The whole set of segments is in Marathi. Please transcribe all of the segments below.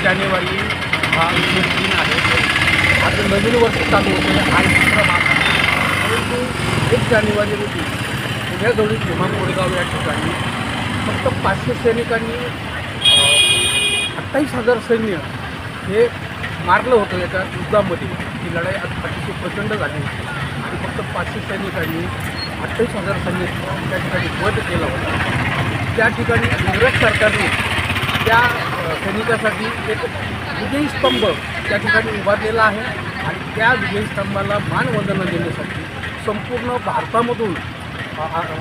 जानेवारी हा दिन आहे. आता नवीन वर्ष चालू होतं आणि दुसरा मास आहे. परंतु 1 जानेवारी रोजी पुण्याजवळील भीमा कोरेगाव या ठिकाणी फक्त 500 सैनिकांनी 28,000 सैन्य हे मारलं होतं एका युद्धामध्ये. ही लढाई अतिशय प्रचंड झाली होती आणि फक्त 500 सैनिकांनी 28,000 सैन्य त्या ठिकाणी वध केला होता. त्या ठिकाणी इंग्रज सरकारने त्या सैनिकासाठी एक विजयी स्तंभ त्या ठिकाणी उभारलेला आहे आणि त्या विजयी स्तंभाला मानवंदना देण्यासाठी संपूर्ण भारतामधून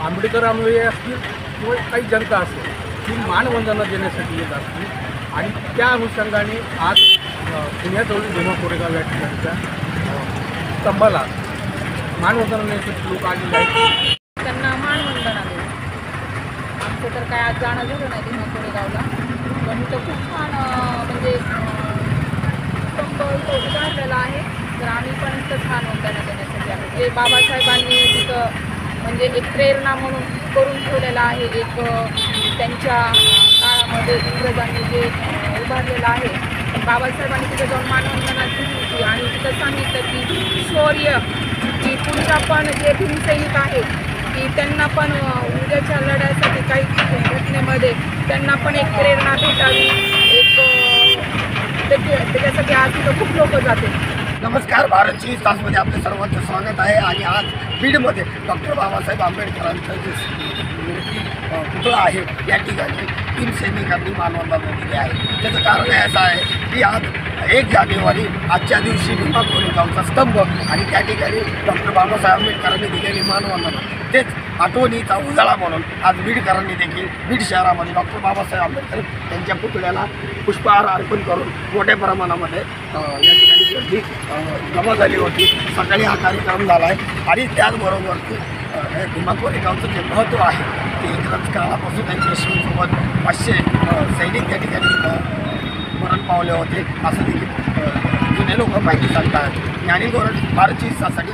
आंबेडकर अनुयायी असतील किंवा काही जनता असेल ही मानवंदना देण्यासाठी येत असतील आणि त्या अनुषंगाने आज पुण्याजवळील भीमा कोरेगाव या ठिकाणच्या स्तंभाला मानवंदना देण्यासाठी लोक आलेले आहेत. त्यांना मानवंदना देऊ. आमचं तर काय आज जाणं झालं नाही भीमा कोरेगावला, पण इथं खूप छान म्हणजे स्तंभ इथं उभारलेला आहे. तर आम्ही पण इथं छान वंदना देण्यासाठी आलो. जे बाबासाहेबांनी तिथं म्हणजे एक प्रेरणा म्हणून करून ठेवलेलं आहे. एक त्यांच्या काळामध्ये इंग्रजांनी जे उभारलेलं आहे. बाबासाहेबांनी तिथं जाऊन मानवंदना दिली होती आणि तिथं सांगितलं की शौर्य की पुढच्या पण जे भीमसैनिक आहेत की त्यांना पण उद्याच्या लढ्यासाठी काही घटनेमध्ये त्यांना पण एक प्रेरणा भेटावी. त्याच्यासाठी आज तिथं खूप लोक जाते. नमस्कार, भारत 24 तासमध्ये आपले सर्वांचं स्वागत आहे. आणि आज बीडमध्ये डॉक्टर बाबासाहेब आंबेडकरांचं जे मूर्ती पुतळा आहे या ठिकाणी 3 सैनिकांनी मानवंदना दिली आहे. त्याचं कारण असं आहे की आज 1 जानेवारी आजच्या दिवशी भीमा कोरेगावचा स्तंभ आणि त्या ठिकाणी डॉक्टर बाबासाहेब आंबेडकरांनी दिलेली मानवंदना तेच आठवणीचा उजाळा म्हणून आज बीडकरांनी देखील बीड शहरामध्ये डॉक्टर बाबासाहेब आंबेडकर यांच्या पुतळ्याला पुष्पहार अर्पण करून मोठ्या प्रमाणामध्ये या ठिकाणी गर्दी जमा झाली होती. सकाळी हा कार्यक्रम झाला आहे आणि त्याचबरोबर भीमा कोरेगावचं जे महत्त्व आहे ते इंग्रज काळापासून त्यांच्या पेशव्यांसोबत 500 सैनिक त्या ठिकाणी मरण पावले होते असं देखील जुने लोक माहिती सांगतात. ज्ञानी धोरण भारत 24 तासासाठी